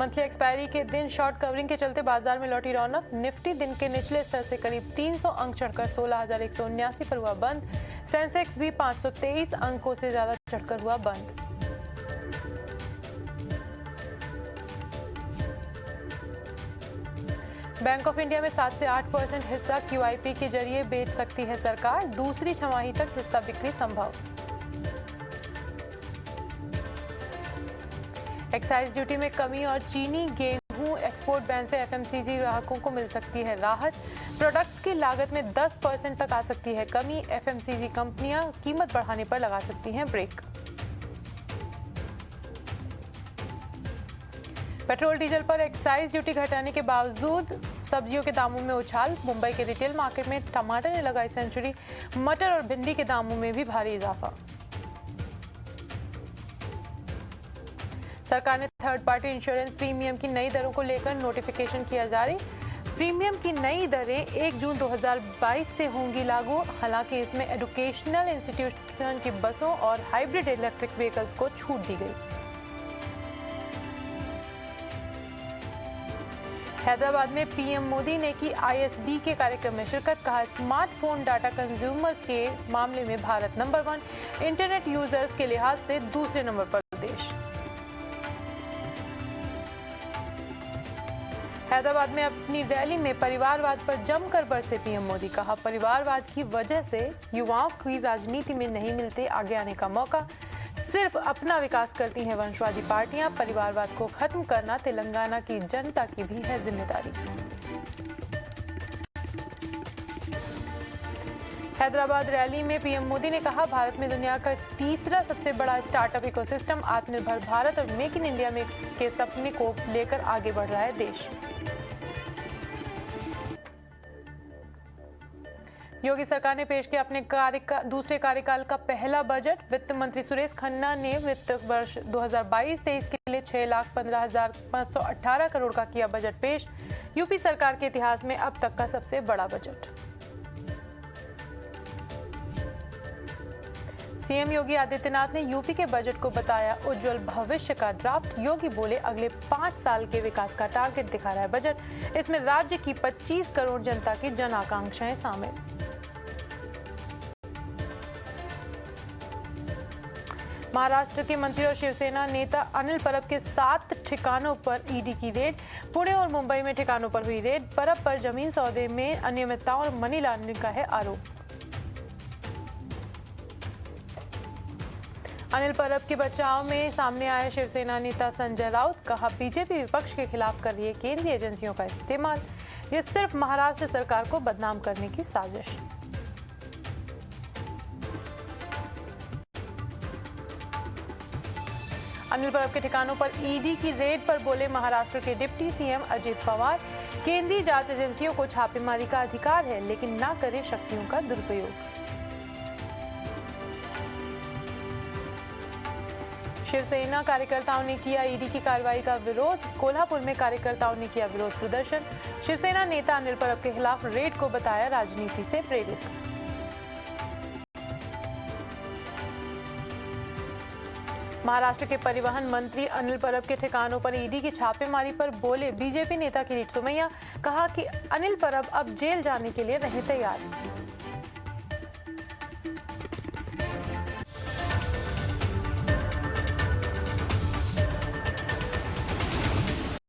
Monthly expiry के दिन short covering के चलते बाजार में लौटी रौनक। निफ्टी दिन के निचले स्तर से करीब 300 अंक चढ़कर 16,179 पर हुआ बंद। सेंसेक्स भी 523 अंकों से ज्यादा चढ़कर हुआ बंद। बैंक ऑफ इंडिया में 7 से 8% हिस्सा QIP के जरिए बेच सकती है सरकार। दूसरी छमाही तक हिस्सा बिक्री संभव। एक्साइज ड्यूटी में कमी और चीनी गेहूं एक्सपोर्ट बैन से FMCG ग्राहकों को मिल सकती है राहत। प्रोडक्ट्स की लागत में 10% तक आ सकती है कमी। FMCG कंपनियां कीमत बढ़ाने पर लगा सकती हैं ब्रेक। पेट्रोल डीजल पर एक्साइज ड्यूटी घटाने के बावजूद सब्जियों के दामों में उछाल। मुंबई के रिटेल मार्केट में टमाटर ने लगाई सेंचुरी। मटर और भिंडी के दामों में भी भारी इजाफा। सरकार ने थर्ड पार्टी इंश्योरेंस प्रीमियम की नई दरों को लेकर नोटिफिकेशन किया जारी। प्रीमियम की नई दरें 1 जून 2022 से होंगी लागू। हालांकि इसमें एजुकेशनल इंस्टीट्यूशन की बसों और हाइब्रिड इलेक्ट्रिक व्हीकल्स को छूट दी गई। हैदराबाद में पीएम मोदी ने की ISB के कार्यक्रम में शिरकत। कहा, स्मार्टफोन डाटा कंज्यूमर के मामले में भारत नंबर 1, इंटरनेट यूजर्स के लिहाज से दूसरे नंबर पर देश। हैदराबाद में अपनी रैली में परिवारवाद पर जमकर बरसे पीएम मोदी। कहा, परिवारवाद की वजह से युवाओं की राजनीति में नहीं मिलते आगे आने का मौका। सिर्फ अपना विकास करती हैं वंशवादी पार्टियां। परिवारवाद को खत्म करना तेलंगाना की जनता की भी है जिम्मेदारी। हैदराबाद रैली में पीएम मोदी ने कहा, भारत में दुनिया का तीसरा सबसे बड़ा स्टार्टअप इकोसिस्टम। आत्मनिर्भर भारत और मेक इन इंडिया में के सपने को लेकर आगे बढ़ रहा है देश। योगी सरकार ने पेश किया अपने दूसरे कार्यकाल का पहला बजट। वित्त मंत्री सुरेश खन्ना ने वित्त वर्ष 2022-23 के लिए 6,15,518 करोड़ का किया बजट पेश। यूपी सरकार के इतिहास में अब तक का सबसे बड़ा बजट। सीएम योगी आदित्यनाथ ने यूपी के बजट को बताया उज्जवल भविष्य का ड्राफ्ट। योगी बोले, अगले 5 साल के विकास का टारगेट दिखा रहा है बजट। इसमें राज्य की 25 करोड़ जनता की जन आकांक्षाएं शामिल। महाराष्ट्र के मंत्री और शिवसेना नेता अनिल परब के 7 ठिकानों पर ईडी की रेड। पुणे और मुंबई में ठिकानों पर हुई रेड। परब पर जमीन सौदे में अनियमितताओं और मनी लॉन्ड्रिंग का है आरोप। अनिल परब के बचाव में सामने आए शिवसेना नेता संजय राउत। कहा, बीजेपी विपक्ष के खिलाफ कर रही है केंद्रीय एजेंसियों का इस्तेमाल। ये सिर्फ महाराष्ट्र सरकार को बदनाम करने की साजिश। अनिल परब के ठिकानों पर ईडी की रेड पर बोले महाराष्ट्र के डिप्टी सीएम अजित पवार। केंद्रीय जांच एजेंसियों को छापेमारी का अधिकार है, लेकिन ना करे शक्तियों का दुरुपयोग। शिवसेना कार्यकर्ताओं ने किया ईडी की कार्रवाई का विरोध। कोल्हापुर में कार्यकर्ताओं ने किया विरोध प्रदर्शन। शिवसेना नेता अनिल परब के खिलाफ रेड को बताया राजनीति से प्रेरित। महाराष्ट्र के परिवहन मंत्री अनिल परब के ठिकानों पर ईडी की छापेमारी पर बोले बीजेपी नेता किरीट सोमैया। कहा कि अनिल परब अब जेल जाने के लिए नहीं तैयार।